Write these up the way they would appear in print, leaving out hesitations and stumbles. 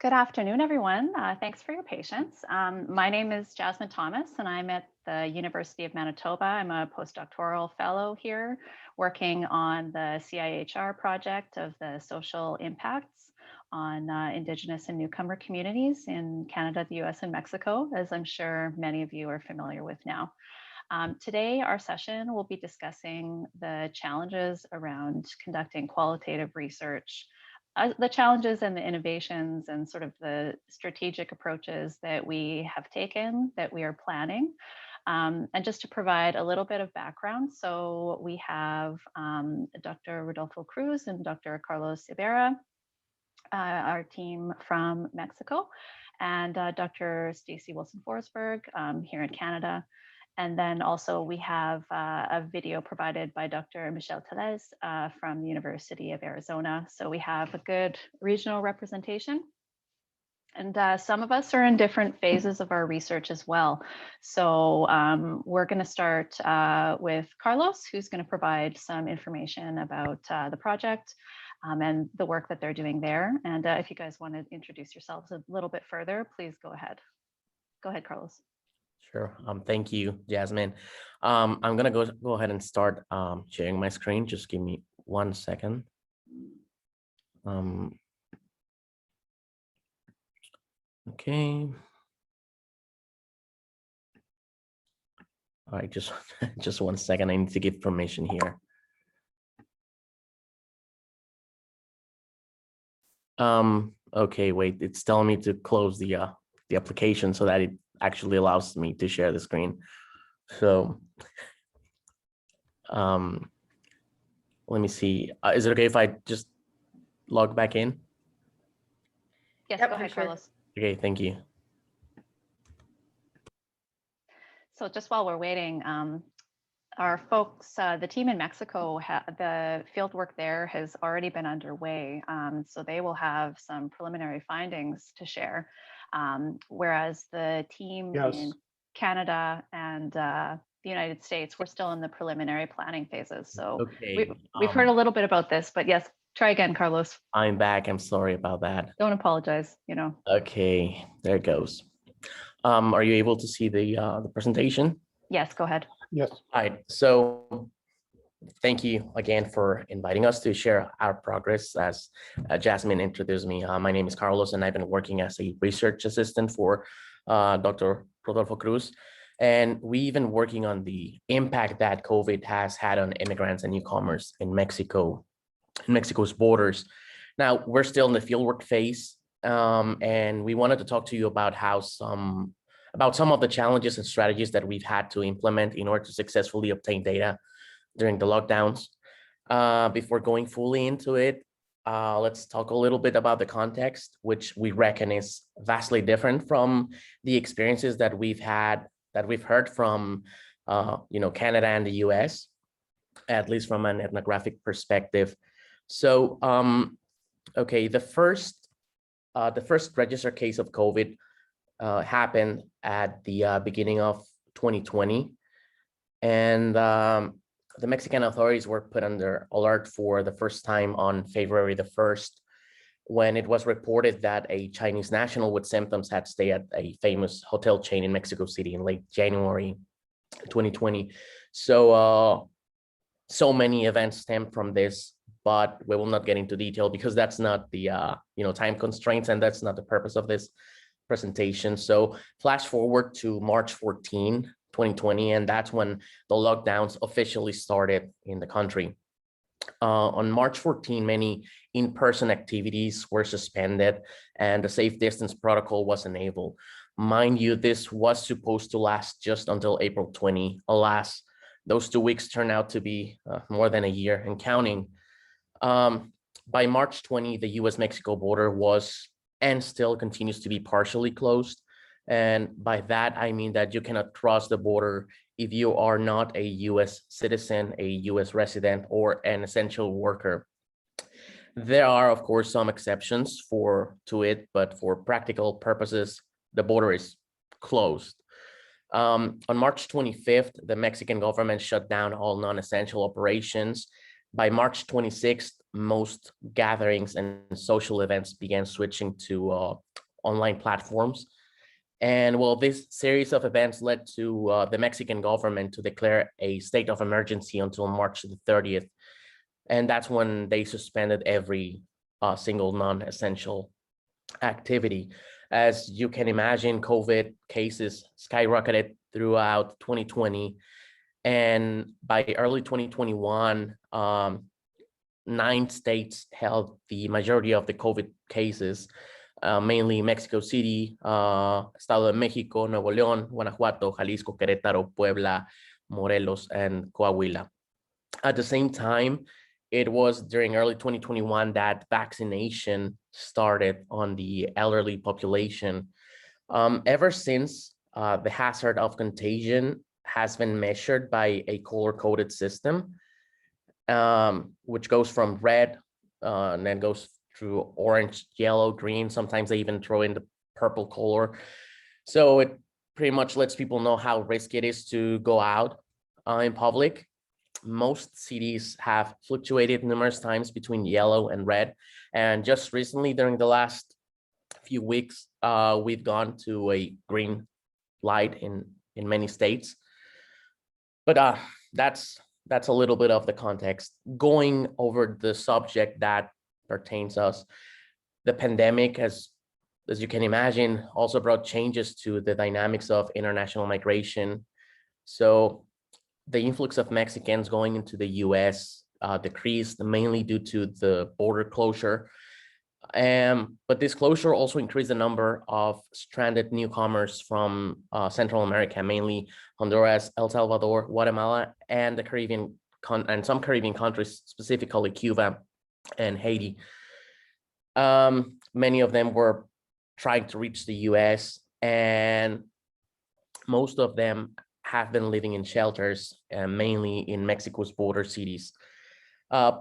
Good afternoon, everyone. Thanks for your patience. My name is Jasmine Thomas, and I'm at the University of Manitoba. I'm a postdoctoral fellow here, working on the CIHR project of the social impacts on Indigenous and newcomer communities in Canada, the US, and Mexico, as I'm sure many of you are familiar with now. Today, our session will be discussing the challenges around conducting qualitative research, the challenges and the innovations and sort of the strategic approaches that we have taken, that we are planning. And just to provide a little bit of background, so we have Dr. Rodolfo Cruz and Dr. Carlos Ibarra, our team from Mexico, and Dr. Stacy Wilson-Forsberg here in Canada. And then also we have a video provided by Dr. Michelle Tellez from the University of Arizona. So we have a good regional representation. And some of us are in different phases of our research as well. So we're going to start with Carlos, who's going to provide some information about the project and the work that they're doing there. And if you guys want to introduce yourselves a little bit further, please go ahead. Go ahead, Carlos. Sure. Thank you, Jasmine. I'm gonna go ahead and start sharing my screen. Just give me 1 second. Okay. All right, just 1 second. I need to give permission here. Okay, wait. It's telling me to close the application so that it actually allows me to share the screen. So let me see. Is it okay if I just log back in? Yes, Yep, go ahead, sure. Carlos. Okay, thank you. So just while we're waiting, our folks, the team in Mexico, the field work there has already been underway. So they will have some preliminary findings to share. Whereas the team in Canada and the United States, we're still in the preliminary planning phases. So Okay. we've heard a little bit about this, but yes, try again, Carlos. I'm back. I'm sorry about that. Don't apologize, you know. Okay, there it goes. Are you able to see the presentation? Yes, go ahead. Yes. All right. So thank you again for inviting us to share our progress. As Jasmine introduced me, my name is Carlos, and I've been working as a research assistant for Dr. Rodolfo Cruz. And we've been working on the impact that COVID has had on immigrants and newcomers in Mexico, in Mexico's borders. Now, we're still in the fieldwork phase, and we wanted to talk to you about some of the challenges and strategies that we've had to implement in order to successfully obtain data during the lockdowns. Before going fully into it, let's talk a little bit about the context, which we reckon is vastly different from the experiences that we've heard from Canada and the US, at least from an ethnographic perspective. So okay, the first registered case of COVID happened at the beginning of 2020, and the Mexican authorities were put under alert for the first time on February the 1st, when it was reported that a Chinese national with symptoms had stayed at a famous hotel chain in Mexico City in late January 2020. So so many events stemmed from this, but we will not get into detail because that's not the time constraints, and that's not the purpose of this presentation. So flash forward to March 14, 2020, and that's when the lockdowns officially started in the country. On March 14, many in-person activities were suspended and the safe distance protocol was enabled. Mind you, this was supposed to last just until April 20. Alas, those 2 weeks turned out to be more than a year and counting. By March 20, the US-Mexico border was and still continues to be partially closed. And by that, I mean that you cannot cross the border if you are not a US citizen, a US resident, or an essential worker. There are, of course, some exceptions to it, but for practical purposes, the border is closed. On March 25th, the Mexican government shut down all non-essential operations. By March 26th, most gatherings and social events began switching to online platforms. And well, this series of events led to the Mexican government to declare a state of emergency until March the 30th. And that's when they suspended every single non-essential activity. As you can imagine, COVID cases skyrocketed throughout 2020. And by early 2021, 9 states held the majority of the COVID cases, mainly Mexico City, Estado de Mexico, Nuevo León, Guanajuato, Jalisco, Querétaro, Puebla, Morelos, and Coahuila. At the same time, it was during early 2021 that vaccination started on the elderly population. Ever since, the hazard of contagion has been measured by a color-coded system, which goes from red and then goes through orange, yellow, green. Sometimes they even throw in the purple color. So it pretty much lets people know how risky it is to go out in public. Most cities have fluctuated numerous times between yellow and red. And just recently, during the last few weeks, we've gone to a green light in many states. But that's a little bit of the context. Going over the subject that pertains us, the pandemic, as you can imagine, also brought changes to the dynamics of international migration. So the influx of Mexicans going into the US decreased, mainly due to the border closure. But this closure also increased the number of stranded newcomers from Central America, mainly Honduras, El Salvador, Guatemala, and the Caribbean and some Caribbean countries, specifically Cuba and Haiti. Many of them were trying to reach the US, and most of them have been living in shelters, mainly in Mexico's border cities.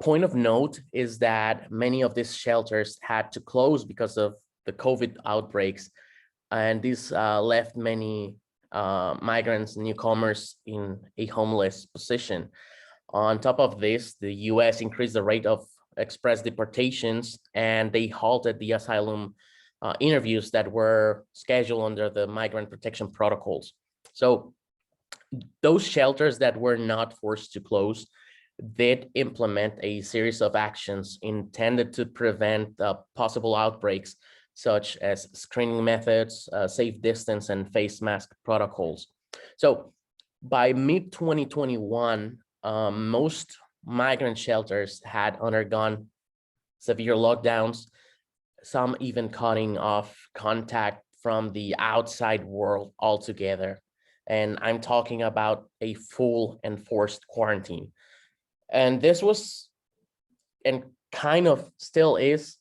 Point of note is that many of these shelters had to close because of the COVID outbreaks, and this left many migrants and newcomers in a homeless position. On top of this, the US increased the rate of express deportations, and they halted the asylum interviews that were scheduled under the migrant protection protocols. So those shelters that were not forced to close did implement a series of actions intended to prevent possible outbreaks, such as screening methods, safe distance, and face mask protocols. So by mid-2021, most migrant shelters had undergone severe lockdowns, some even cutting off contact from the outside world altogether. And I'm talking about a full enforced quarantine. And this was, and kind of still is,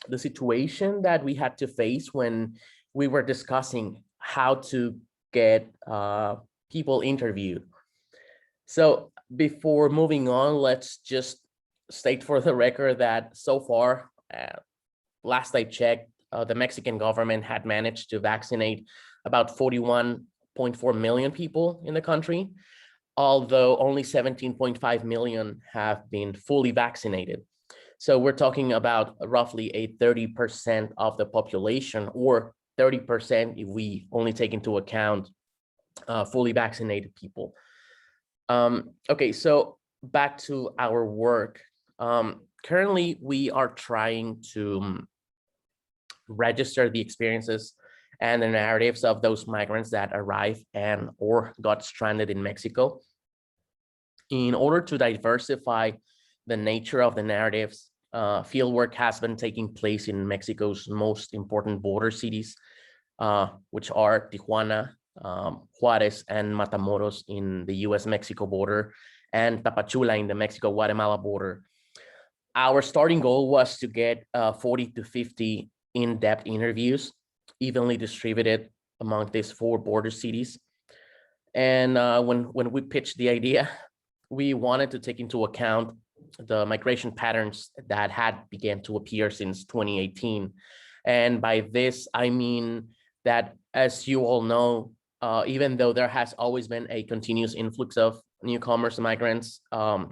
the situation that we had to face when we were discussing how to get people interviewed. So before moving on, let's just state for the record that so far, last I checked, the Mexican government had managed to vaccinate about 41.4 million people in the country, although only 17.5 million have been fully vaccinated. So we're talking about roughly a 30% of the population, or 30% if we only take into account fully vaccinated people. Okay, so back to our work. Currently, we are trying to register the experiences and the narratives of those migrants that arrived and or got stranded in Mexico. In order to diversify the nature of the narratives, fieldwork has been taking place in Mexico's most important border cities, which are Tijuana, Juarez, and Matamoros in the US-Mexico border, and Tapachula in the Mexico-Guatemala border. Our starting goal was to get 40 to 50 in-depth interviews, evenly distributed among these 4 border cities. And when we pitched the idea, we wanted to take into account the migration patterns that had began to appear since 2018. And by this, I mean that, as you all know, even though there has always been a continuous influx of newcomers, migrants,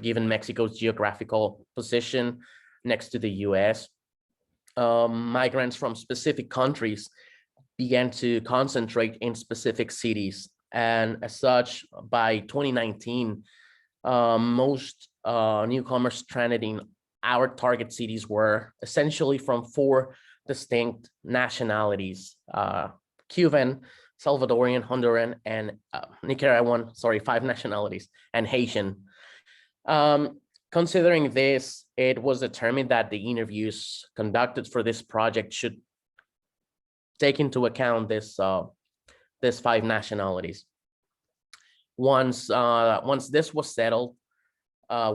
given Mexico's geographical position next to the US. Migrants from specific countries began to concentrate in specific cities. And as such, by 2019, most newcomers stranded in our target cities were essentially from 4 distinct nationalities: Cuban, Salvadorian, Honduran, and Nicaraguan, 5 nationalities, and Haitian. Considering this, it was determined that the interviews conducted for this project should take into account this 5 nationalities. Once this was settled,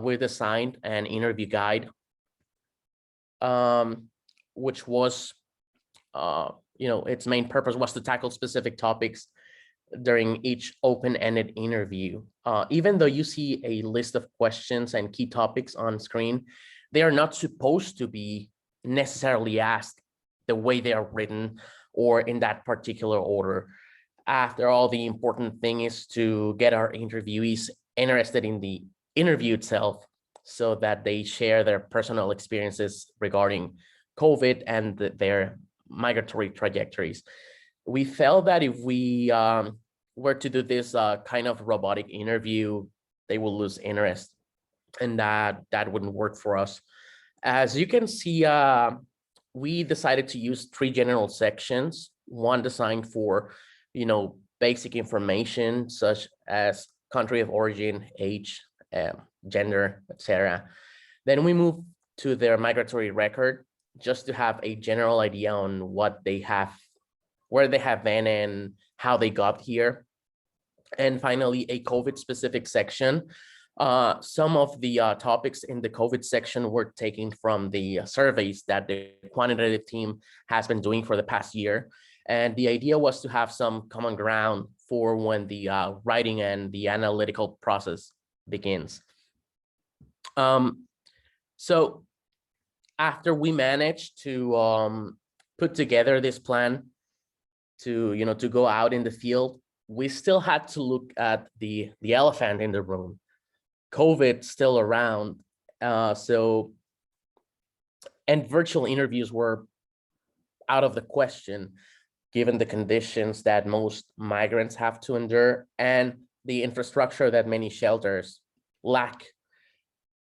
we designed an interview guide, which was, its main purpose was to tackle specific topics during each open-ended interview. Even though you see a list of questions and key topics on screen, they are not supposed to be necessarily asked the way they are written or in that particular order. After all, the important thing is to get our interviewees interested in the interview itself so that they share their personal experiences regarding COVID and their migratory trajectories. We felt that if we were to do this kind of robotic interview, they will lose interest, and that wouldn't work for us. As you can see, we decided to use 3 general sections, one designed for, basic information such as country of origin, age, gender, etc. Then we move to their migratory record just to have a general idea on what they have, where they have been and how they got here. And finally, a COVID specific section. Some of the topics in the COVID section were taken from the surveys that the quantitative team has been doing for the past year. And the idea was to have some common ground for when the writing and the analytical process begins. So after we managed to put together this plan to go out in the field, we still had to look at the elephant in the room. COVID still around. And virtual interviews were out of the question, given the conditions that most migrants have to endure and the infrastructure that many shelters lack.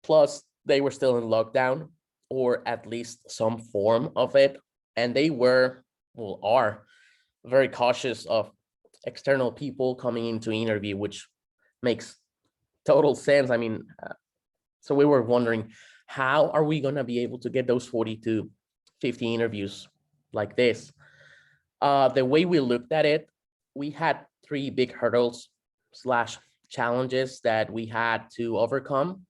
Plus, they were still in lockdown, or at least some form of it. And they are very cautious of external people coming into interview, which makes total sense. I mean, so we were wondering, how are we going to be able to get those 40 to 50 interviews like this? The way we looked at it, we had 3 big hurdles / challenges that we had to overcome.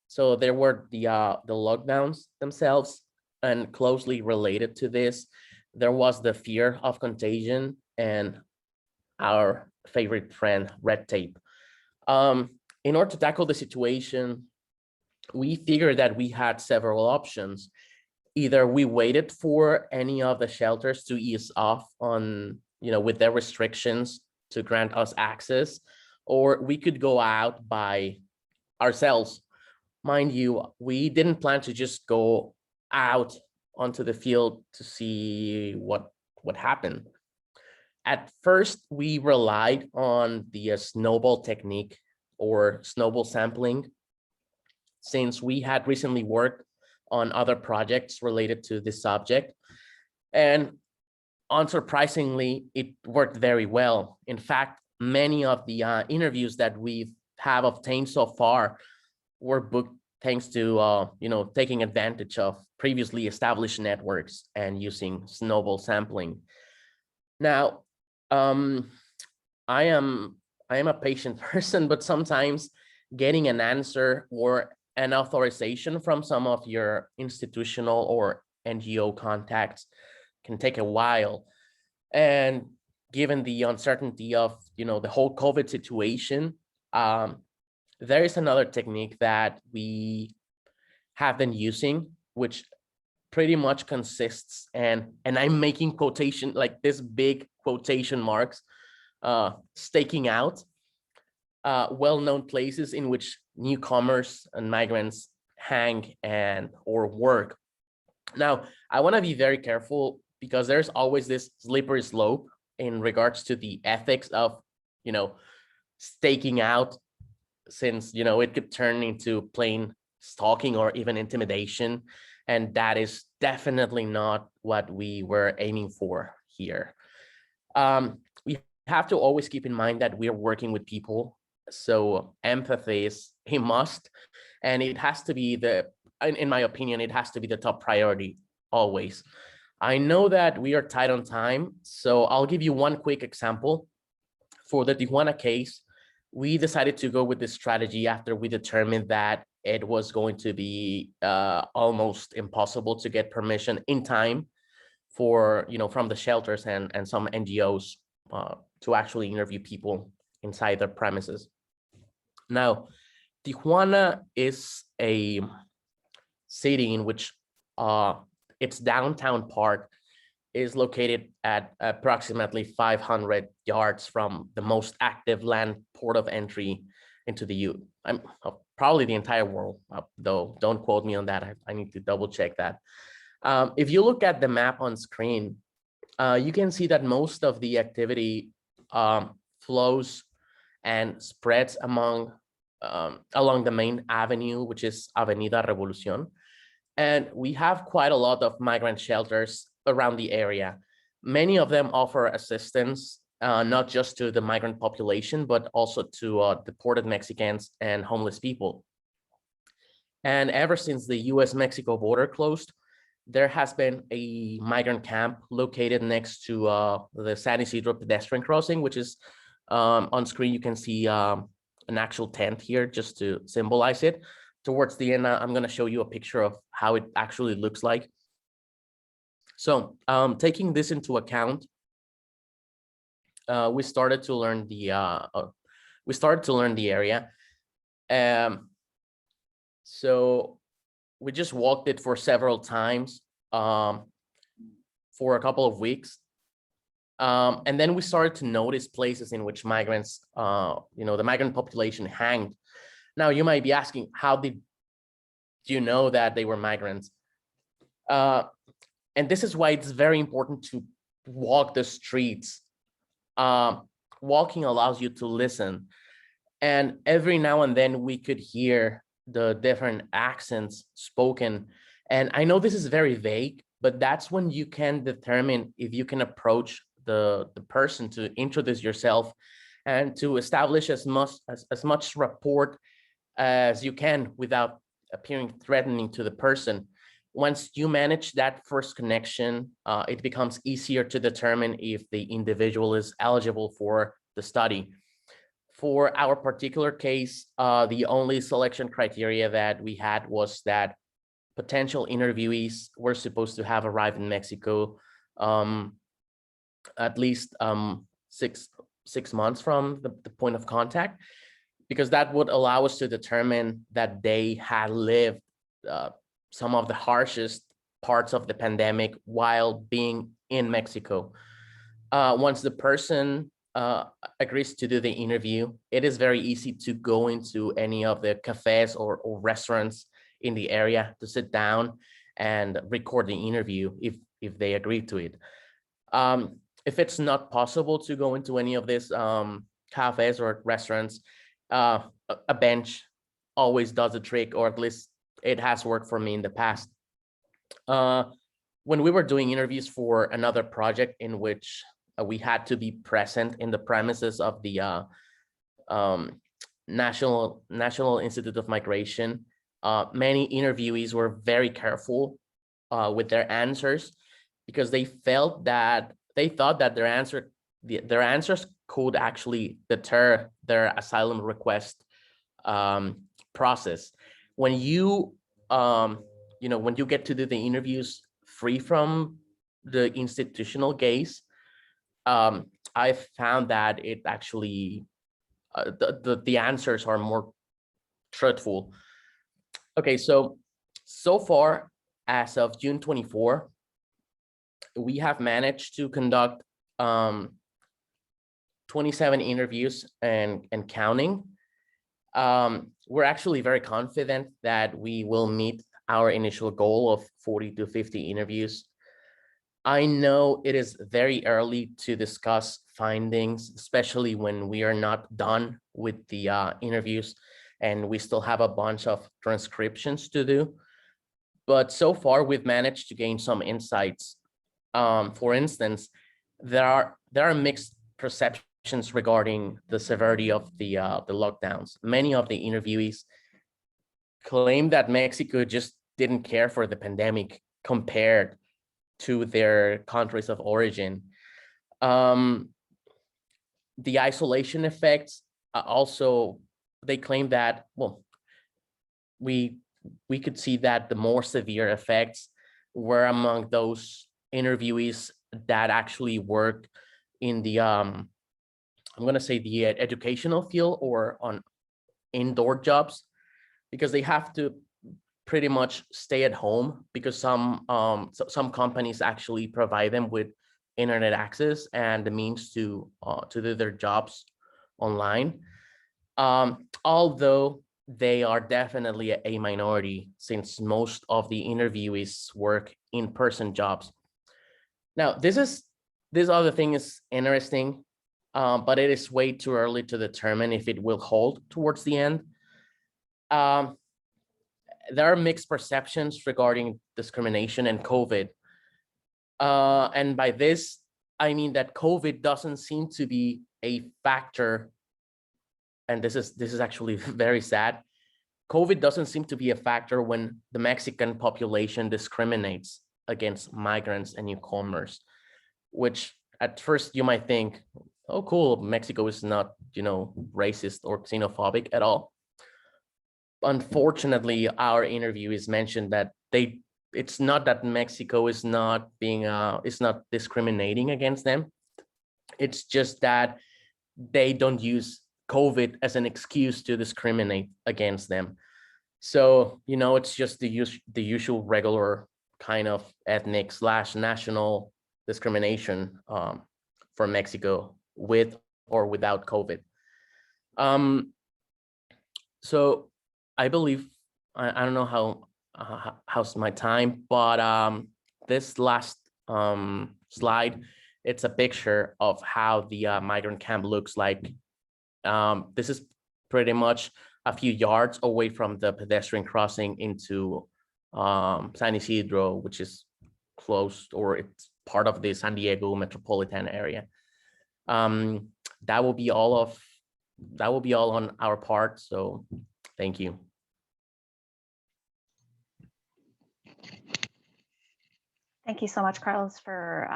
So there were the lockdowns themselves, and closely related to this, there was the fear of contagion and our favorite friend, red tape. In order to tackle the situation, we figured that we had several options. Either we waited for any of the shelters to ease off on, with their restrictions to grant us access, or we could go out by ourselves. Mind you, we didn't plan to just go out onto the field to see what happened. At first, we relied on the snowball technique or snowball sampling, since we had recently worked on other projects related to this subject. And unsurprisingly, it worked very well. In fact, many of the interviews that we have obtained so far were booked thanks to taking advantage of previously established networks and using snowball sampling. Now, I am a patient person, but sometimes getting an answer or an authorization from some of your institutional or NGO contacts can take a while. And given the uncertainty of the whole COVID situation, there is another technique that we have been using, which pretty much consists, and I'm making quotation, like this big quotation marks, staking out. well-known places in which newcomers and migrants hang and or work. Now, I want to be very careful because there's always this slippery slope in regards to the ethics of, staking out, since, it could turn into plain stalking or even intimidation. And that is definitely not what we were aiming for here. We have to always keep in mind that we're working with people. So empathy is a must, and it has to be in my opinion, it has to be the top priority always. I know that we are tight on time, so I'll give you one quick example. For the Tijuana case, we decided to go with this strategy after we determined that it was going to be almost impossible to get permission in time for, from the shelters and some NGOs to actually interview people inside their premises. Now, Tijuana is a city in which its downtown part is located at approximately 500 yards from the most active land port of entry into the probably the entire world, though don't quote me on that. I need to double check that. If you look at the map on screen, you can see that most of the activity flows and spreads along the main avenue, which is Avenida Revolucion. And we have quite a lot of migrant shelters around the area. Many of them offer assistance, not just to the migrant population, but also to deported Mexicans and homeless people. And ever since the US-Mexico border closed, there has been a migrant camp located next to the San Isidro pedestrian crossing, which is on screen. You can see an actual tent here just to symbolize it. Towards the end, I'm going to show you a picture of how it actually looks like. So taking this into account, we started to learn the area. So we just walked it for several times for a couple of weeks. And then we started to notice places in which migrants, the migrant population hanged. Now, you might be asking, how did you know that they were migrants? And this is why it's very important to walk the streets. Walking allows you to listen. And every now and then we could hear the different accents spoken. And I know this is very vague, but that's when you can determine if you can approach the person to introduce yourself and to establish as much rapport as you can without appearing threatening to the person. Once you manage that first connection, it becomes easier to determine if the individual is eligible for the study. For our particular case, the only selection criteria that we had was that potential interviewees were supposed to have arrived in Mexico at least 6 months from the point of contact, because that would allow us to determine that they had lived some of the harshest parts of the pandemic while being in Mexico. Once the person agrees to do the interview, it is very easy to go into any of the cafes or restaurants in the area to sit down and record the interview if they agree to it. If it's not possible to go into any of these cafes or restaurants, a bench always does the trick, or at least it has worked for me in the past. When we were doing interviews for another project in which we had to be present in the premises of the National Institute of Migration, many interviewees were very careful with their answers, because they thought that their answers could actually deter their asylum request process. When you when you get to do the interviews free from the institutional gaze, I found that it actually the answers are more truthful. Okay, so far as of June 24, we have managed to conduct 27 interviews and counting. We're actually very confident that we will meet our initial goal of 40 to 50 interviews. I know it is very early to discuss findings, especially when we are not done with the interviews and we still have a bunch of transcriptions to do. But so far, we've managed to gain some insights. For instance, there are mixed perceptions regarding the severity of the lockdowns. Many of the interviewees claim that Mexico just didn't care for the pandemic compared to their countries of origin. Um, the isolation effects also, they claim that, well, we could see that the more severe effects were among those interviewees that actually work in the I'm going to say the educational field or on indoor jobs, because they have to pretty much stay at home because some companies actually provide them with internet access and the means to do their jobs online. Although they are definitely a minority, since most of the interviewees work in-person jobs. Now, this other thing is interesting, but it is way too early to determine if it will hold towards the end. Um, there are mixed perceptions regarding discrimination and COVID. And by this, I mean that COVID doesn't seem to be a factor. And this is actually very sad. COVID doesn't seem to be a factor when the Mexican population discriminates against migrants and newcomers, which at first you might think, oh, cool, Mexico is not, racist or xenophobic at all. Unfortunately, our interview is mentioned that it's not that Mexico is not discriminating against them. It's just that they don't use COVID as an excuse to discriminate against them. So, it's just the usual regular kind of ethnic / national discrimination for Mexico with or without COVID. So I believe, I don't know how's my time, but this last slide, it's a picture of how the migrant camp looks like. This is pretty much a few yards away from the pedestrian crossing into San Isidro, which is close, or it's part of the San Diego metropolitan area. That will be all on our part. So thank you. Thank you so much, Carlos, for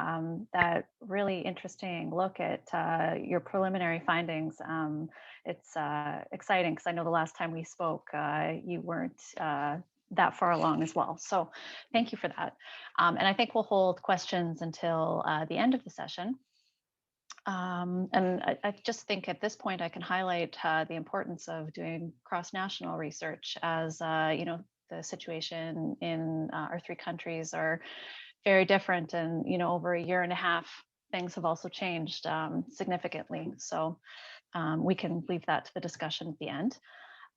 that really interesting look at your preliminary findings. It's exciting because I know the last time we spoke, you weren't that far along as well. So thank you for that. And I think we'll hold questions until the end of the session. And I just think at this point, I can highlight the importance of doing cross-national research as, the situation in our three countries are very different. And, over a year and a half, things have also changed significantly. So we can leave that to the discussion at the end.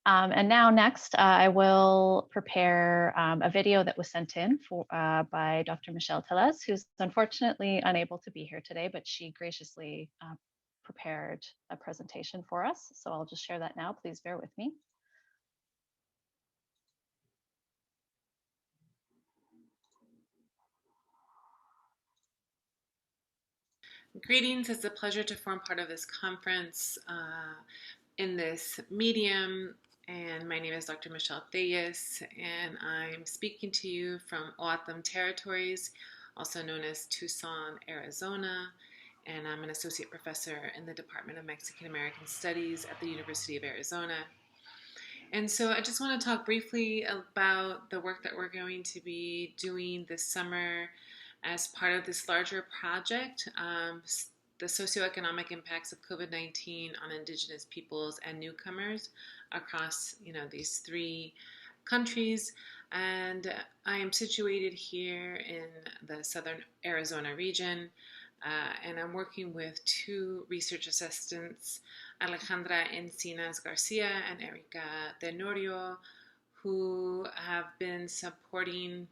And now next, I will prepare a video that was sent in by Dr. Michelle Tellez, who's unfortunately unable to be here today, but she graciously prepared a presentation for us. So I'll just share that now. Please bear with me. Greetings, it's a pleasure to form part of this conference in this medium. And my name is Dr. Michelle Tellez, and I'm speaking to you from O'Atham Territories, also known as Tucson, Arizona. And I'm an associate professor in the Department of Mexican American Studies at the University of Arizona. And so I just want to talk briefly about the work that we're going to be doing this summer as part of this larger project, the socioeconomic impacts of COVID-19 on Indigenous peoples and newcomers across, these three countries. And I am situated here in the southern Arizona region. And I'm working with two research assistants, Alejandra Encinas Garcia and Erica Tenorio, who have been supporting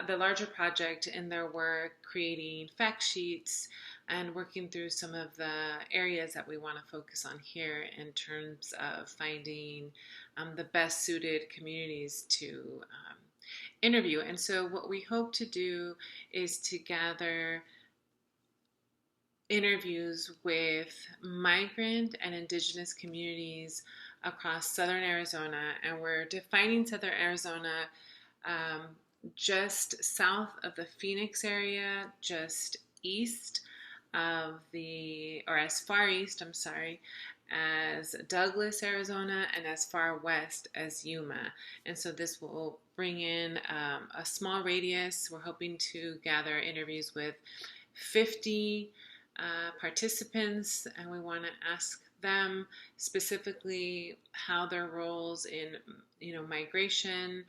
the larger project in their work, creating fact sheets and working through some of the areas that we want to focus on here in terms of finding the best suited communities to interview. And so what we hope to do is to gather interviews with migrant and indigenous communities across southern Arizona, and we're defining southern Arizona um, just south of the Phoenix area, just east of or as far east, I'm sorry, as Douglas, Arizona, and as far west as Yuma. And so this will bring in a small radius. We're hoping to gather interviews with 50 participants, and we want to ask them specifically how their roles in migration,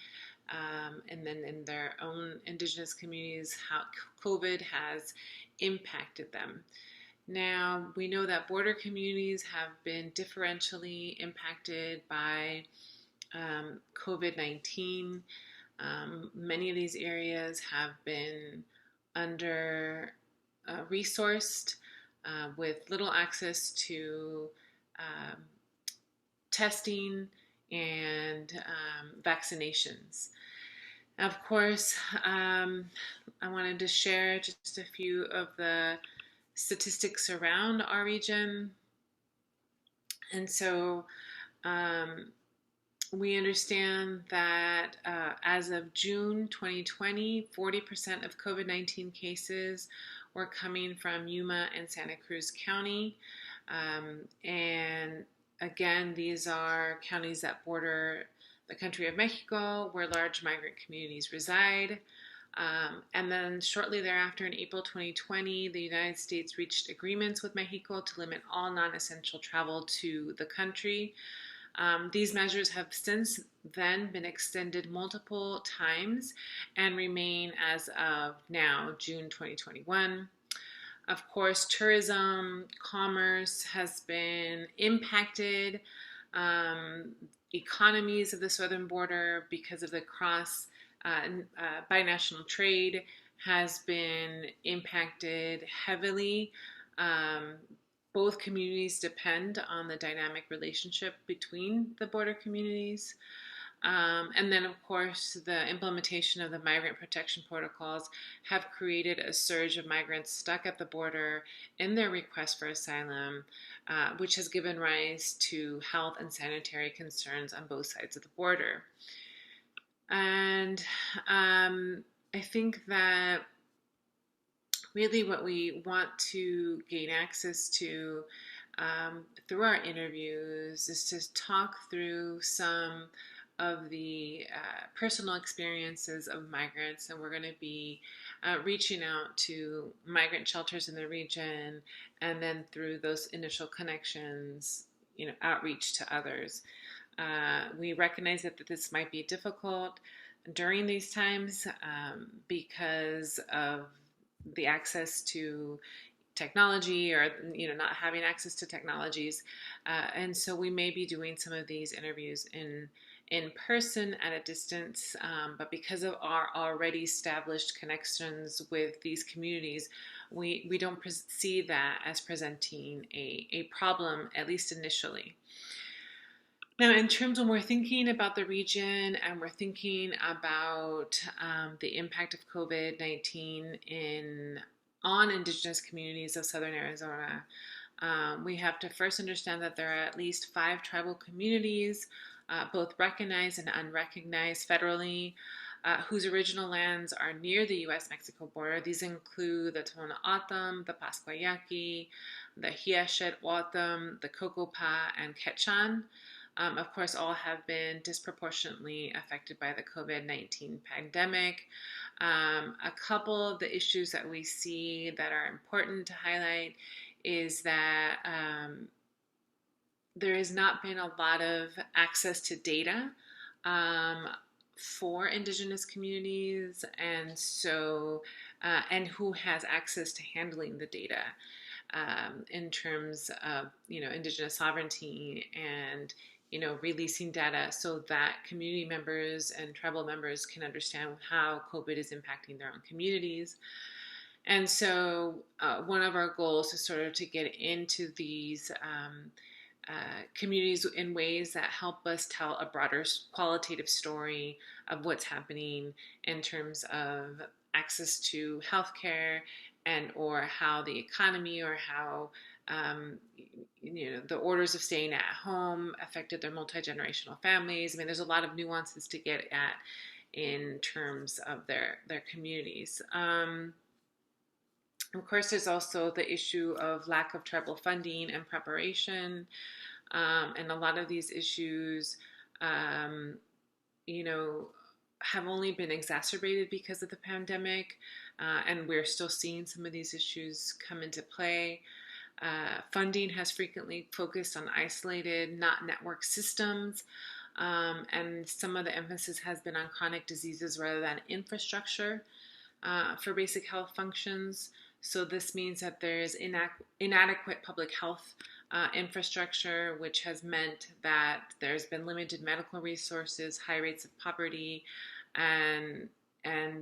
and then in their own indigenous communities, how COVID has impacted them. Now, we know that border communities have been differentially impacted by COVID-19. Many of these areas have been under resourced with little access to um, testing and vaccinations. Of course, I wanted to share just a few of the statistics around our region. And so we understand that as of June 2020, 40% of COVID-19 cases were coming from Yuma and Santa Cruz County. And again, these are counties that border the country of Mexico, where large migrant communities reside. And then shortly thereafter, in April 2020, the United States reached agreements with Mexico to limit all non-essential travel to the country. These measures have since then been extended multiple times and remain as of now, June 2021. Of course, tourism, commerce has been impacted. Economies of the southern border, because of the binational trade, has been impacted heavily. Both communities depend on the dynamic relationship between the border communities. And then, of course, the implementation of the migrant protection protocols have created a surge of migrants stuck at the border in their request for asylum, which has given rise to health and sanitary concerns on both sides of the border. And I think that really what we want to gain access to through our interviews is to talk through some of the personal experiences of migrants, and we're going to be reaching out to migrant shelters in the region, and then through those initial connections, outreach to others. We recognize that this might be difficult during these times because of the access to technology, or not having access to technologies, and so we may be doing some of these interviews in person at a distance, but because of our already established connections with these communities, we don't see that as presenting a problem, at least initially. Now, in terms when we're thinking about the region and we're thinking about the impact of COVID-19 on indigenous communities of southern Arizona, we have to first understand that there are at least 5 tribal communities, both recognized and unrecognized federally, whose original lands are near the U.S.-Mexico border. These include the Tohono O'odham, the Pascuayaqui, the Hiashet O'odham, the Cocopa, and Quechan. Of course, all have been disproportionately affected by the COVID-19 pandemic. A couple of the issues that we see that are important to highlight is that there has not been a lot of access to data for Indigenous communities, and so and who has access to handling the data in terms of Indigenous sovereignty and releasing data so that community members and tribal members can understand how COVID is impacting their own communities. And so one of our goals is sort of to get into these communities in ways that help us tell a broader qualitative story of what's happening in terms of access to healthcare and or how the economy or how the orders of staying at home affected their multi-generational families. I mean, there's a lot of nuances to get at in terms of their communities. Of course, there's also the issue of lack of tribal funding and preparation. And a lot of these issues, have only been exacerbated because of the pandemic. And we're still seeing some of these issues come into play. Funding has frequently focused on isolated, not network systems. And some of the emphasis has been on chronic diseases rather than infrastructure for basic health functions. So this means that there is inadequate public health infrastructure, which has meant that there's been limited medical resources, high rates of poverty, and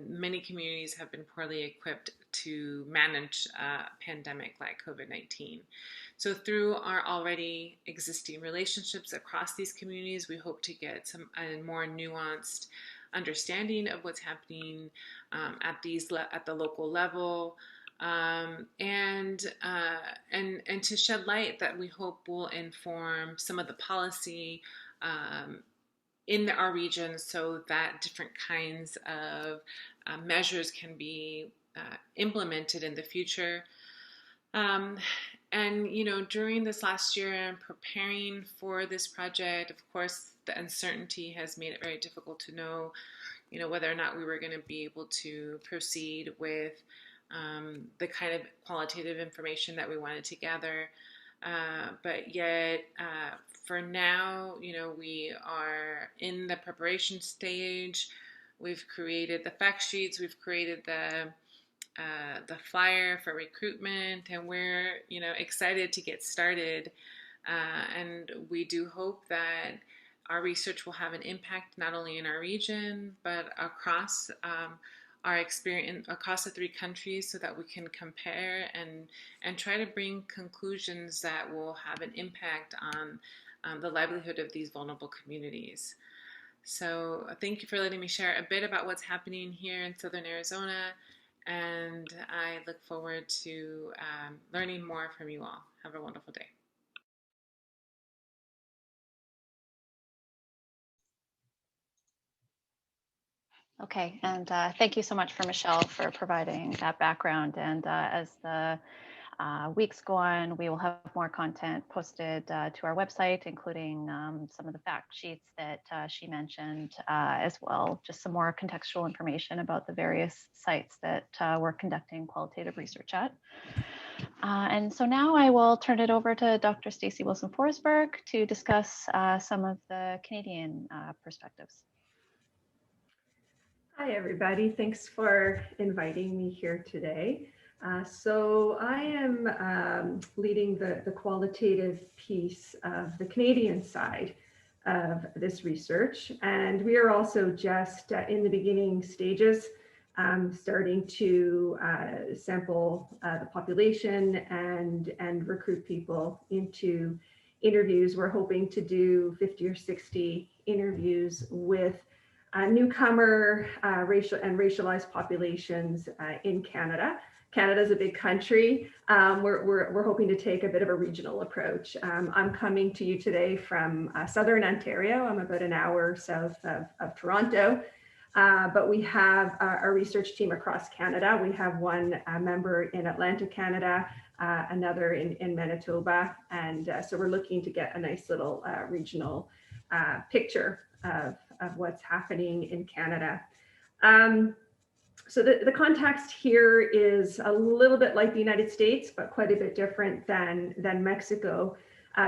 many communities have been poorly equipped to manage a pandemic like COVID-19. So through our already existing relationships across these communities, we hope to get a more nuanced understanding of what's happening at the local level. And to shed light that we hope will inform some of the policy in our region so that different kinds of measures can be implemented in the future. And during this last year and preparing for this project, of course, the uncertainty has made it very difficult to know, whether or not we were going to be able to proceed with the kind of qualitative information that we wanted to gather. But yet, for now, we are in the preparation stage. We've created the fact sheets, we've created the flyer for recruitment, and we're, excited to get started. And we do hope that our research will have an impact not only in our region, but across our experience across the 3 countries so that we can compare and try to bring conclusions that will have an impact on the livelihood of these vulnerable communities. So thank you for letting me share a bit about what's happening here in Southern Arizona, and I look forward to learning more from you all. Have a wonderful day. Okay, and thank you so much for Michelle for providing that background. And as the weeks go on, we will have more content posted to our website, including some of the fact sheets that she mentioned, as well, just some more contextual information about the various sites that we're conducting qualitative research at. And so now I will turn it over to Dr. Stacy Wilson-Forsberg to discuss some of the Canadian perspectives. Hi, everybody. Thanks for inviting me here today. So I am leading the qualitative piece of the Canadian side of this research. And we are also just in the beginning stages, starting to sample the population and recruit people into interviews. We're hoping to do 50 or 60 interviews with newcomer racial and racialized populations in Canada. Canada is a big country. We're hoping to take a bit of a regional approach. I'm coming to you today from Southern Ontario. I'm about an hour south of Toronto, but we have a research team across Canada. We have one member in Atlantic Canada, another in Manitoba, and so we're looking to get a nice little regional picture of what's happening in Canada. So the context here is a little bit like the United States, but quite a bit different than Mexico,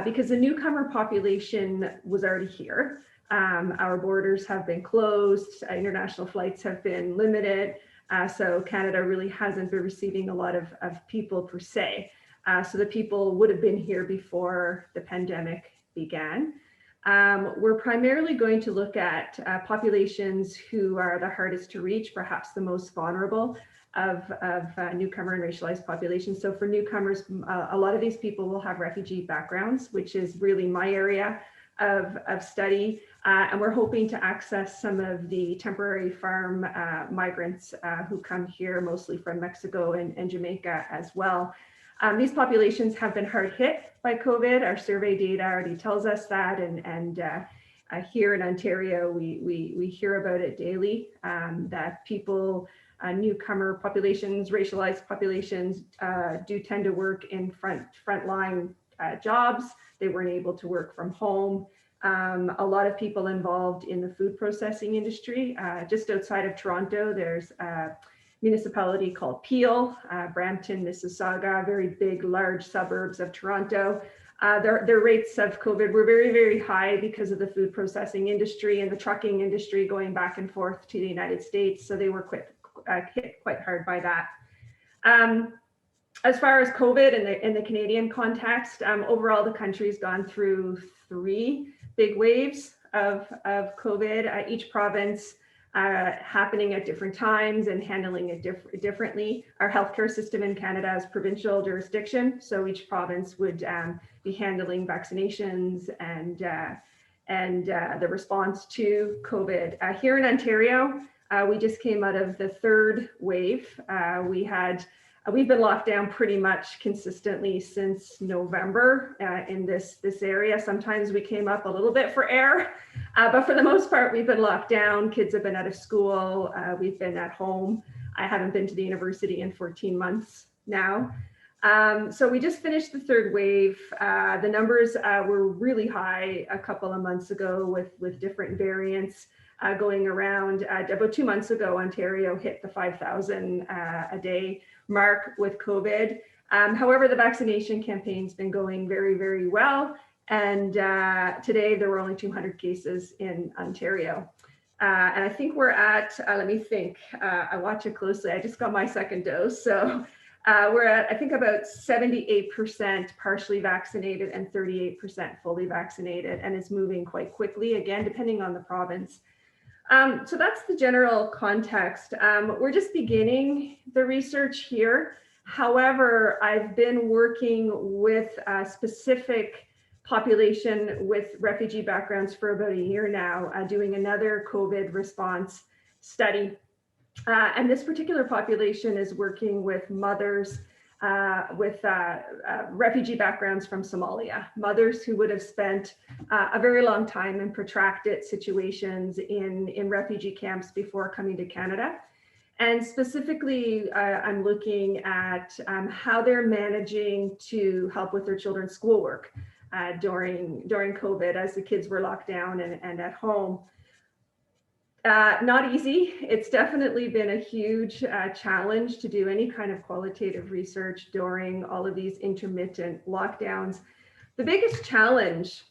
because the newcomer population was already here. Our borders have been closed, international flights have been limited, so Canada really hasn't been receiving a lot of people per se. So the people would have been here before the pandemic began. We're primarily going to look at populations who are the hardest to reach, perhaps the most vulnerable of newcomer and racialized populations. So for newcomers, a lot of these people will have refugee backgrounds, which is really my area of study. And we're hoping to access some of the temporary farm migrants who come here, mostly from Mexico and Jamaica as well. These populations have been hard hit by COVID. Our survey data already tells us that, and here in Ontario, we hear about it daily, that people, newcomer populations, racialized populations do tend to work in frontline jobs. They weren't able to work from home. A lot of people involved in the food processing industry. Just outside of Toronto, there's a municipality called Peel, Brampton, Mississauga, very big, large suburbs of Toronto. Their rates of COVID were very, very high because of the food processing industry and the trucking industry going back and forth to the United States. So they were hit quite hard by that. As far as COVID in the Canadian context, overall the country's gone through 3 big waves of COVID, each province happening at different times and handling it differently. Our healthcare system in Canada is provincial jurisdiction, so each province would be handling vaccinations and the response to COVID. Here in Ontario, we just came out of the 3rd wave. We've been locked down pretty much consistently since November in this area. Sometimes we came up a little bit for air, but for the most part, we've been locked down. Kids have been out of school. We've been at home. I haven't been to the university in 14 months now. So we just finished the 3rd wave. The numbers were really high a couple of months ago with different variants going around. About 2 months ago, Ontario hit the 5,000 a day mark with COVID. However, the vaccination campaign's been going very, very well. And today there were only 200 cases in Ontario. And I think we're at, let me think, I watch it closely. I just got my 2nd dose. So we're at, I think, about 78% partially vaccinated and 38% fully vaccinated. And it's moving quite quickly, again, depending on the province. So that's the general context. We're just beginning the research here. However, I've been working with a specific population with refugee backgrounds for about a year now, doing another COVID response study. And this particular population is working with mothers with refugee backgrounds from Somalia, mothers who would have spent a very long time in protracted situations in refugee camps before coming to Canada. And specifically, I'm looking at how they're managing to help with their children's schoolwork during COVID as the kids were locked down and at home. Not easy. It's definitely been a huge challenge to do any kind of qualitative research during all of these intermittent lockdowns. The biggest challenge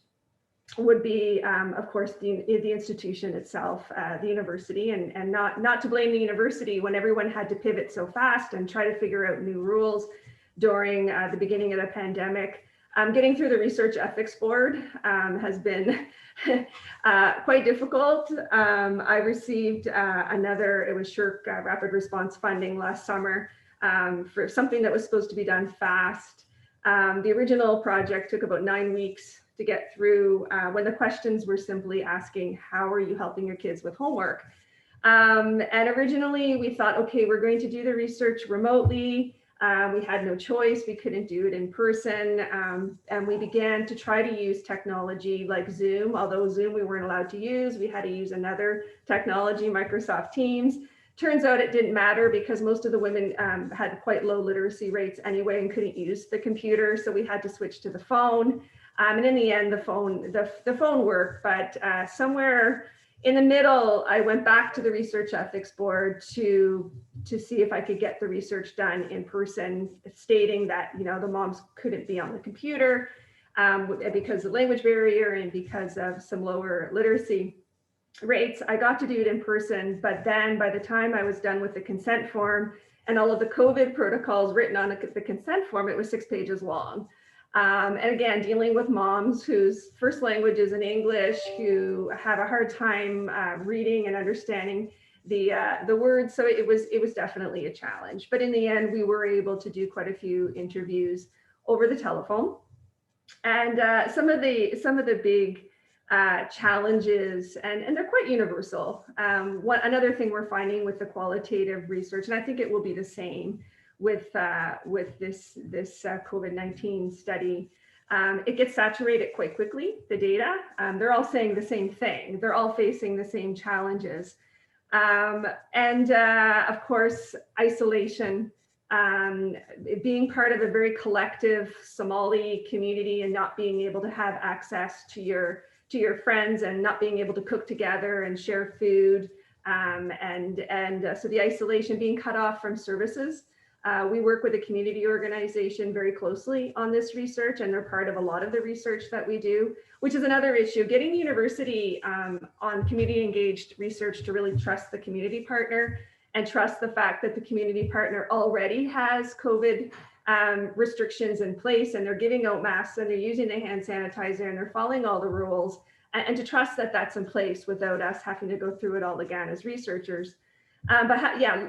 would be, of course, the institution itself, the university, and not to blame the university when everyone had to pivot so fast and try to figure out new rules during the beginning of the pandemic. Getting through the Research Ethics Board has been quite difficult. I received it was SHRC rapid response funding last summer for something that was supposed to be done fast. The original project took about 9 weeks to get through when the questions were simply asking, how are you helping your kids with homework? And originally we thought, okay, we're going to do the research remotely. We had no choice. We couldn't do it in person. And we began to try to use technology like Zoom, although Zoom we weren't allowed to use. We had to use another technology, Microsoft Teams. Turns out it didn't matter because most of the women had quite low literacy rates anyway and couldn't use the computer. So we had to switch to the phone. And in the end, the phone worked, but somewhere in the middle, I went back to the Research Ethics Board to see if I could get the research done in person, stating that, the moms couldn't be on the computer. because of language barrier and because of some lower literacy rates. I got to do it in person, but then by the time I was done with the consent form and all of the COVID protocols written on the consent form, it was 6 pages long. And again, dealing with moms whose first language is in English, who have a hard time reading and understanding the words. So it was definitely a challenge. But in the end, we were able to do quite a few interviews over the telephone. And some of the big challenges, and they're quite universal. Another thing we're finding with the qualitative research, and I think it will be the same with this COVID-19 study, it gets saturated quite quickly, the data. They're all saying the same thing. They're all facing the same challenges. And of course, isolation, being part of a very collective Somali community and not being able to have access to your friends and not being able to cook together and share food. So the isolation, being cut off from services. We work with a community organization very closely on this research, and they're part of a lot of the research that we do, which is another issue. Getting the university on community engaged research to really trust the community partner and trust the fact that the community partner already has COVID restrictions in place, and they're giving out masks and they're using the hand sanitizer and they're following all the rules, and to trust that that's in place without us having to go through it all again as researchers.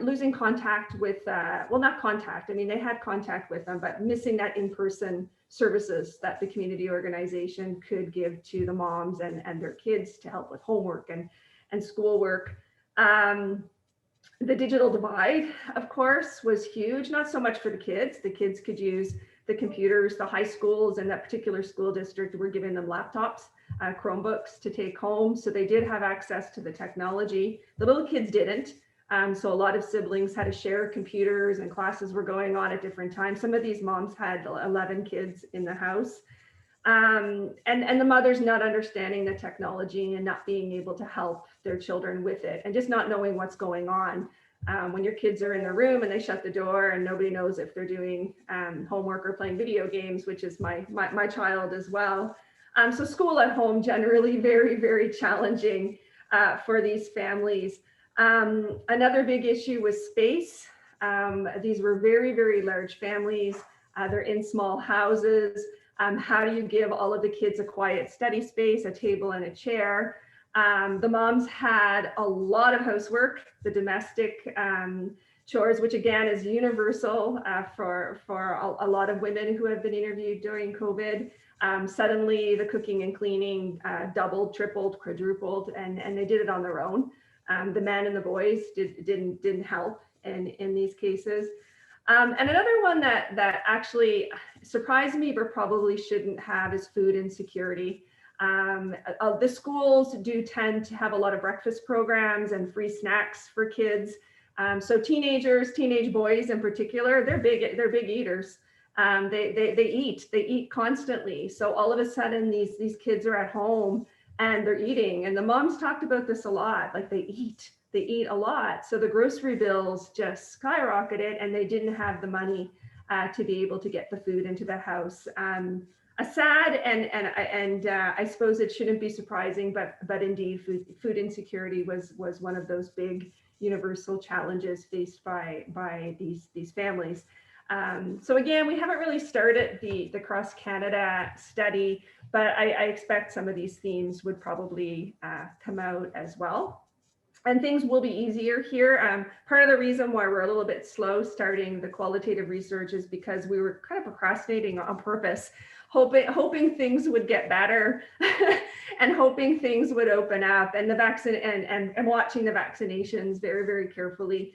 Losing contact with, not contact, I mean, they had contact with them, but missing that in-person services that the community organization could give to the moms and their kids to help with homework and schoolwork. The digital divide, of course, was huge, not so much for the kids. The kids could use the computers. The high schools in that particular school district were giving them laptops, Chromebooks to take home. So they did have access to the technology. The little kids didn't. So a lot of siblings had to share computers and classes were going on at different times. Some of these moms had 11 kids in the house. And the mothers not understanding the technology and not being able to help their children with it and just not knowing what's going on. When your kids are in the room and they shut the door and nobody knows if they're doing homework or playing video games, which is my child as well. So school at home generally very, very challenging for these families. Another big issue was space. These were very, very large families. They're in small houses. How do you give all of the kids a quiet study space, a table and a chair? The moms had a lot of housework, the domestic chores, which again is universal for a lot of women who have been interviewed during COVID. Suddenly the cooking and cleaning doubled, tripled, quadrupled, and they did it on their own. The men and the boys didn't help in these cases. And another one that actually surprised me, but probably shouldn't have, is food insecurity. The schools do tend to have a lot of breakfast programs and free snacks for kids. So teenage boys in particular, they're big eaters. They eat constantly. So all of a sudden these kids are at home and they're eating, and the moms talked about this a lot, like they eat a lot. So the grocery bills just skyrocketed and they didn't have the money to be able to get the food into the house. A sad and I suppose it shouldn't be surprising, but indeed food insecurity was one of those big universal challenges faced by these families. So again, we haven't really started the Cross Canada study, but I expect some of these themes would probably come out as well. And things will be easier here. Part of the reason why we're a little bit slow starting the qualitative research is because we were kind of procrastinating on purpose, hoping things would get better and hoping things would open up, and the vaccine and watching the vaccinations very, very carefully.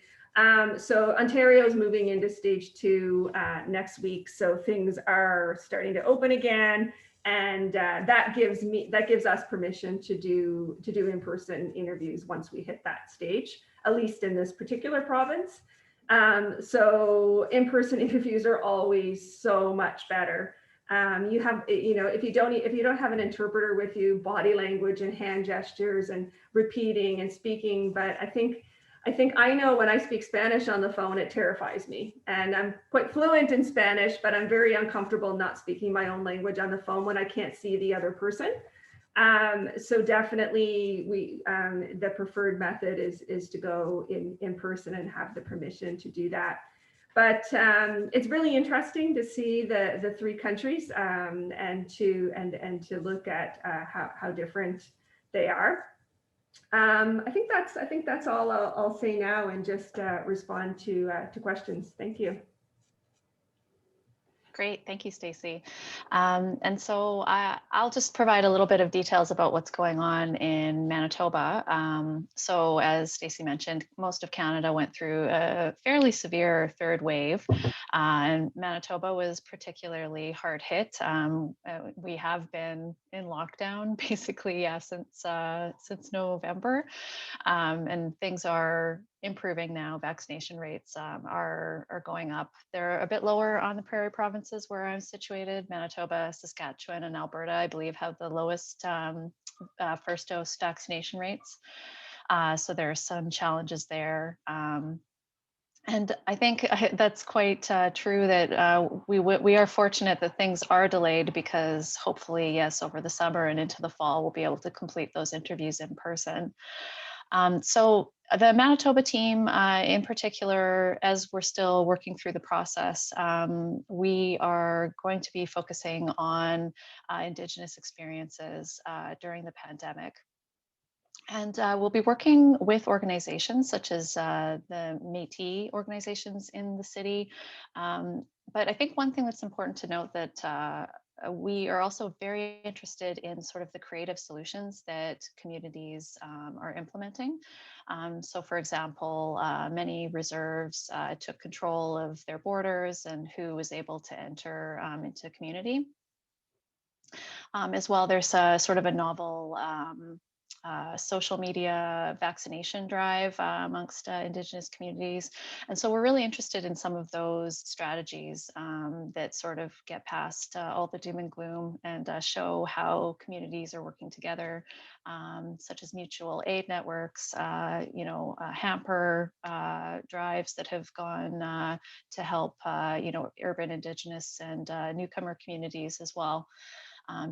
So Ontario is moving into stage 2 next week. So things are starting to open again. And that gives us permission to do in-person interviews once we hit that stage, at least in this particular province. So in-person interviews are always so much better. You have, if you don't have an interpreter with you, body language and hand gestures and repeating and speaking. But I think I think I know when I speak Spanish on the phone, it terrifies me. And I'm quite fluent in Spanish, but I'm very uncomfortable not speaking my own language on the phone when I can't see the other person. So definitely the preferred method is to go in person and have the permission to do that. But it's really interesting to see the three countries and to look at how different they are. I think that's all I'll say now, and just respond to questions. Thank you. Great, thank you, Stacy. And so I'll just provide a little bit of details about what's going on in Manitoba. So as Stacy mentioned, most of Canada went through a fairly severe third wave, and Manitoba was particularly hard hit. We have been in lockdown basically since November, and things are improving now. Vaccination rates are going up. They're a bit lower on the prairie provinces where I'm situated. Manitoba, Saskatchewan, and Alberta, I believe, have the lowest first dose vaccination rates. So there are some challenges there. And I think that's quite true, that we are fortunate that things are delayed, because hopefully, yes, over the summer and into the fall, we'll be able to complete those interviews in person. So the Manitoba team in particular, as we're still working through the process, we are going to be focusing on Indigenous experiences during the pandemic. And we'll be working with organizations such as the Métis organizations in the city. But I think one thing that's important to note, that we are also very interested in sort of the creative solutions that communities are implementing. So for example, many reserves took control of their borders and who was able to enter into community. As well, there's a sort of a novel social media vaccination drive amongst Indigenous communities. And so we're really interested in some of those strategies that sort of get past all the doom and gloom, and show how communities are working together, such as mutual aid networks, hamper drives that have gone to help, urban Indigenous and newcomer communities as well.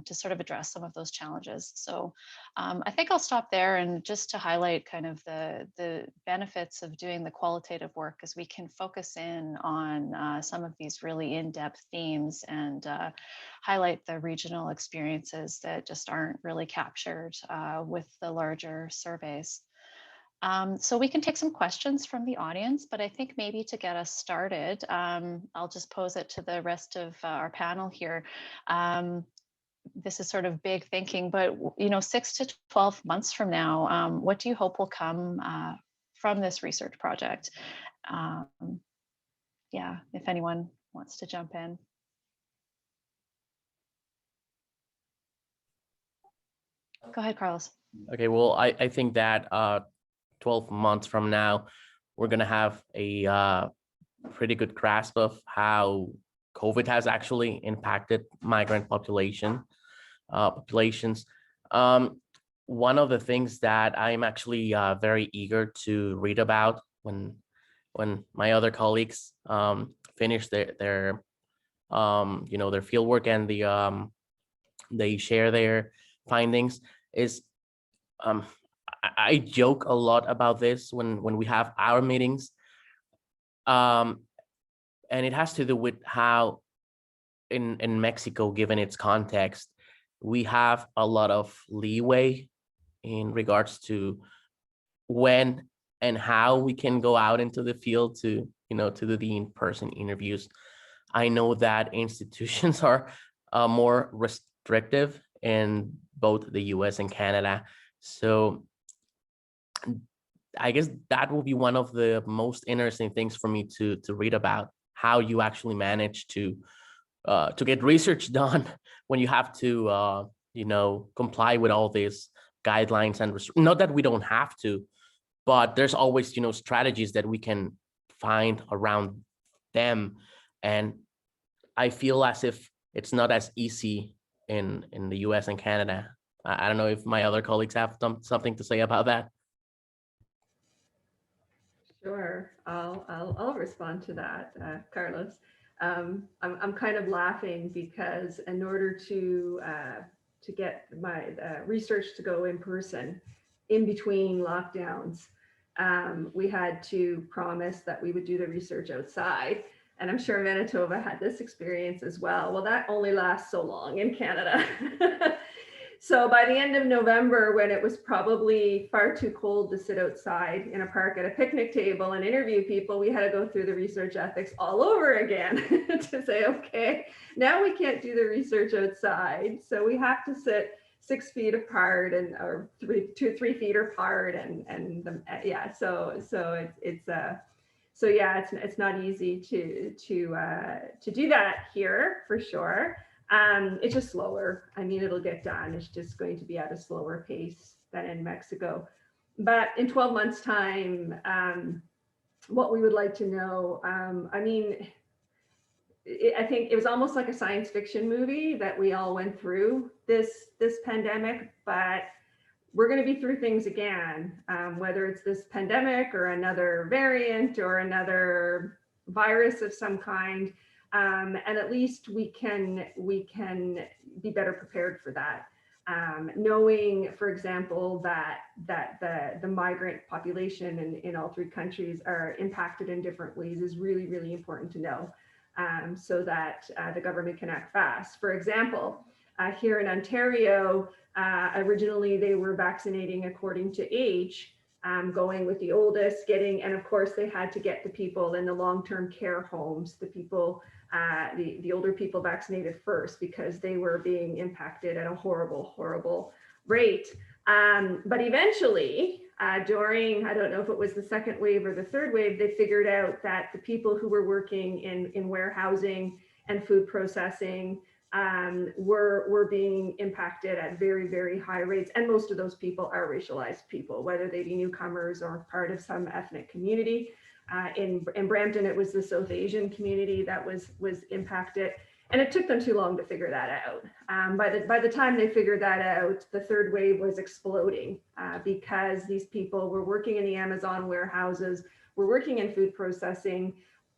To sort of address some of those challenges. So I think I'll stop there, and just to highlight kind of the benefits of doing the qualitative work, as we can focus in on some of these really in-depth themes, and highlight the regional experiences that just aren't really captured with the larger surveys. So we can take some questions from the audience, but I think maybe to get us started, I'll just pose it to the rest of our panel here. This is sort of big thinking, but 6 to 12 months from now, what do you hope will come from this research project? Yeah, if anyone wants to jump in. Go ahead, Carlos. Okay, well, I think that 12 months from now, we're going to have a pretty good grasp of how COVID has actually impacted migrant populations. One of the things that I'm actually very eager to read about when my other colleagues finish their field work, and they share their findings, is I joke a lot about this when we have our meetings. And it has to do with how in Mexico, given its context, we have a lot of leeway in regards to when and how we can go out into the field to do the in-person interviews. I know that institutions are more restrictive in both the US and Canada. So I guess that will be one of the most interesting things for me to read about, how you actually manage to get research done when you have to comply with all these guidelines, and not that we don't have to, but there's always strategies that we can find around them. And I feel as if it's not as easy in the US and Canada. I don't know if my other colleagues have something to say about that. Sure, I'll respond to that, Carlos. I'm kind of laughing because in order to get my research to go in person in between lockdowns, we had to promise that we would do the research outside. And I'm sure Manitoba had this experience as well. Well, that only lasts so long in Canada. So by the end of November, when it was probably far too cold to sit outside in a park at a picnic table and interview people, we had to go through the research ethics all over again to say, okay, now we can't do the research outside. So we have to sit 6 feet apart and or 3 feet apart yeah. So yeah, it's not easy to do that here for sure. It's just slower. I mean, it'll get done. It's just going to be at a slower pace than in Mexico. But in 12 months' time, what we would like to know, I mean, I think it was almost like a science fiction movie that we all went through this pandemic, but we're going to be through things again, whether it's this pandemic or another variant or another virus of some kind. And at least we can be better prepared for that. Knowing, for example, that the migrant population in all three countries are impacted in different ways is really, really important to know, so that the government can act fast. For example, here in Ontario, originally they were vaccinating according to age, going with the oldest, and of course they had to get the people in the long-term care homes, the people, the older people vaccinated first because they were being impacted at a horrible rate. But eventually, during, I don't know if it was the second wave or the third wave, they figured out that the people who were working in warehousing and food processing were being impacted at very high rates. And most of those people are racialized people, whether they be newcomers or part of some ethnic community. In Brampton, it was the South Asian community that was impacted. And it took them too long to figure that out. By the time they figured that out, the third wave was exploding because these people were working in the Amazon warehouses, were working in food processing.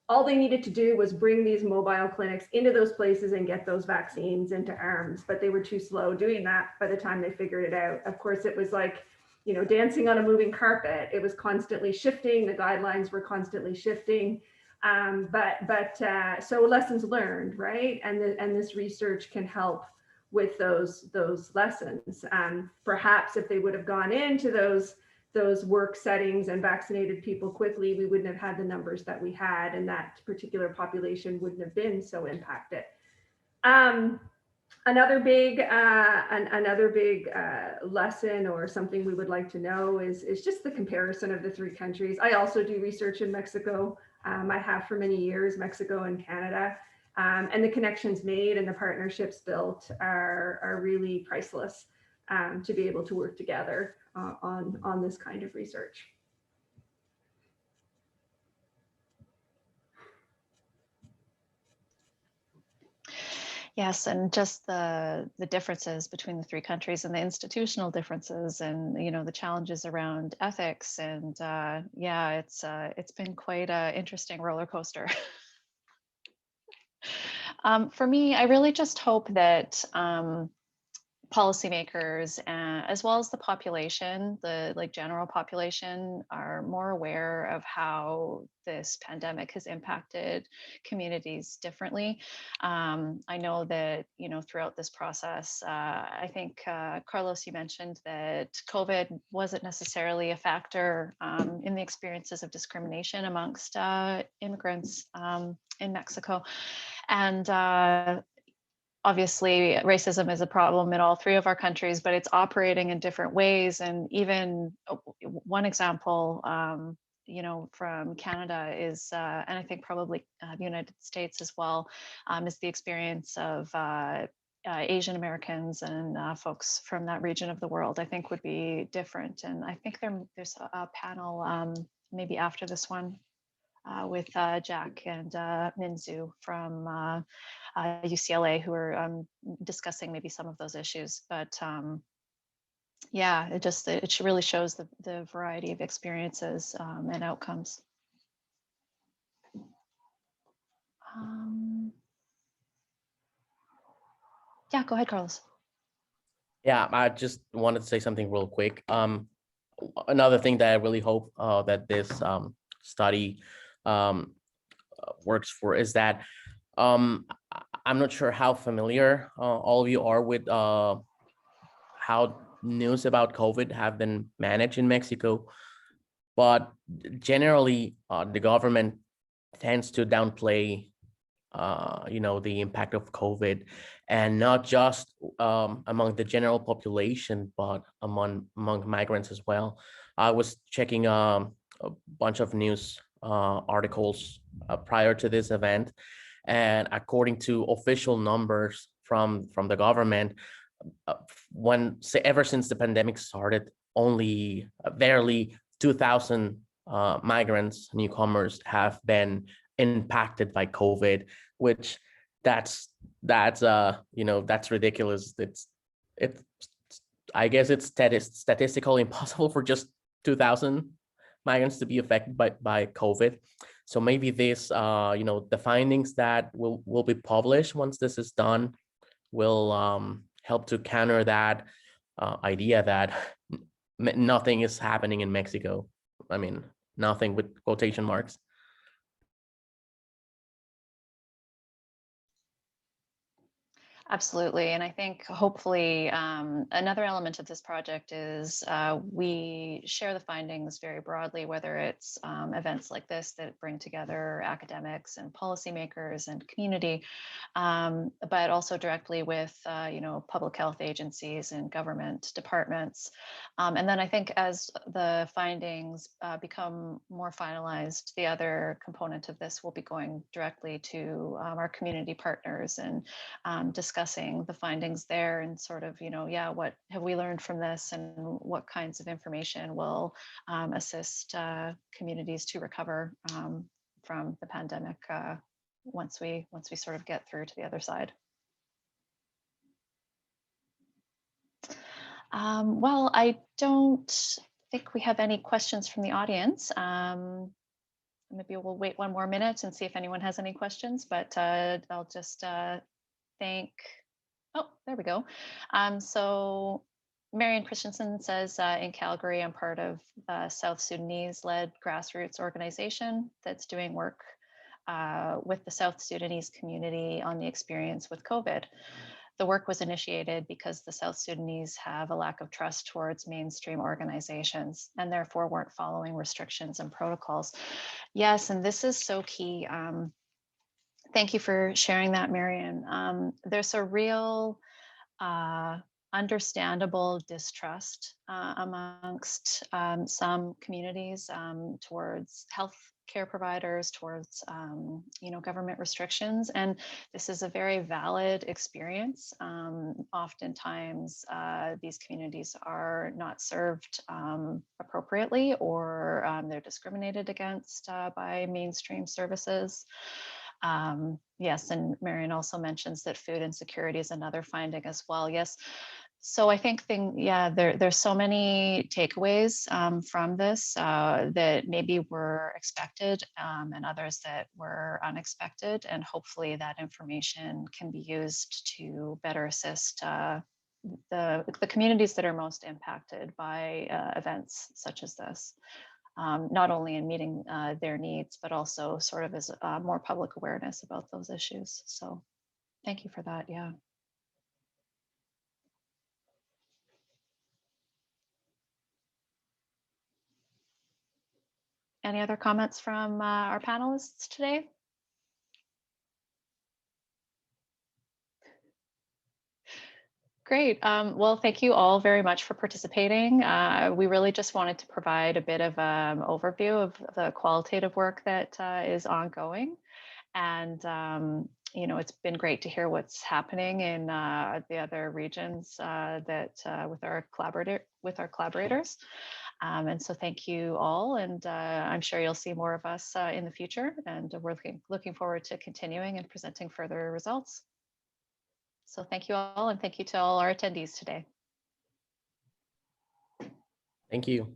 All they needed to do was bring these mobile clinics into those places and get those vaccines into arms, but they were too slow doing that by the time they figured it out. Of course, it was like, you know, dancing on a moving carpet. It was constantly shifting. The guidelines were constantly shifting. So lessons learned, right? And this research can help with those lessons. Perhaps if they would have gone into those work settings and vaccinated people quickly, we wouldn't have had the numbers that we had, and that particular population wouldn't have been so impacted. Another big lesson or something we would like to know is just the comparison of the three countries. I also do research in Mexico. I have for many years, Mexico and Canada, and the connections made and the partnerships built are really priceless, to be able to work together on this kind of research. Yes, and just the differences between the three countries and the institutional differences, and you know, the challenges around ethics, and yeah, it's been quite an interesting roller coaster. For me, I really just hope that policymakers, as well as the population, the general population, are more aware of how this pandemic has impacted communities differently. I know that, you know, throughout this process, I think, Carlos, you mentioned that COVID wasn't necessarily a factor in the experiences of discrimination amongst immigrants in Mexico. And obviously, racism is a problem in all three of our countries, but it's operating in different ways. And even one example, you know, from Canada is, and I think probably the United States as well, is the experience of Asian Americans and folks from that region of the world, I think would be different. And I think there's a panel maybe after this one with Jack and Minzu from UCLA, who are discussing maybe some of those issues. But yeah, it really shows the variety of experiences and outcomes. Yeah, go ahead, Carlos. Yeah, I just wanted to say something real quick. Another thing that I really hope that this study works for is that I'm not sure how familiar all of you are with how news about COVID have been managed in Mexico, but generally the government tends to downplay the impact of COVID, and not just among the general population, but among migrants as well. I was checking a bunch of news articles prior to this event, and according to official numbers from the government, ever since the pandemic started, only barely 2,000 migrants, newcomers, have been impacted by COVID, which that's that's ridiculous. It's I guess it's statistically impossible for just 2,000 migrants to be affected by COVID. So maybe this the findings that will be published once this is done will help to counter that idea that nothing is happening in Mexico. I mean, nothing with quotation marks. Absolutely. And I think hopefully another element of this project is we share the findings very broadly, whether it's events like this that bring together academics and policymakers and community, but also directly with public health agencies and government departments. And then I think as the findings become more finalized, the other component of this will be going directly to our community partners and discussing the findings there and sort of, what have we learned from this and what kinds of information will assist communities to recover from the pandemic once we sort of get through to the other side. Well, I don't think we have any questions from the audience. Maybe we'll wait one more minute and see if anyone has any questions, but I'll just oh, there we go. So Marion Christensen says, in Calgary, I'm part of a South Sudanese-led grassroots organization that's doing work with the South Sudanese community on the experience with COVID. The work was initiated because the South Sudanese have a lack of trust towards mainstream organizations and therefore weren't following restrictions and protocols. Yes, and this is so key. Thank you for sharing that, Marion. There's a real understandable distrust amongst some communities towards healthcare providers, towards government restrictions, and this is a very valid experience. Oftentimes, these communities are not served appropriately, or they're discriminated against by mainstream services. Yes, and Marion also mentions that food insecurity is another finding as well. Yes, so I think there's so many takeaways from this that maybe were expected and others that were unexpected, and hopefully that information can be used to better assist the communities that are most impacted by events such as this. Not only in meeting their needs, but also sort of as more public awareness about those issues. So thank you for that, yeah. Any other comments from our panelists today? Great. Well, thank you all very much for participating. We really just wanted to provide a bit of an overview of the qualitative work that is ongoing. And, it's been great to hear what's happening in the other regions with our collaborators. And so thank you all. And I'm sure you'll see more of us in the future. And we're looking forward to continuing and presenting further results. So thank you all, and thank you to all our attendees today. Thank you.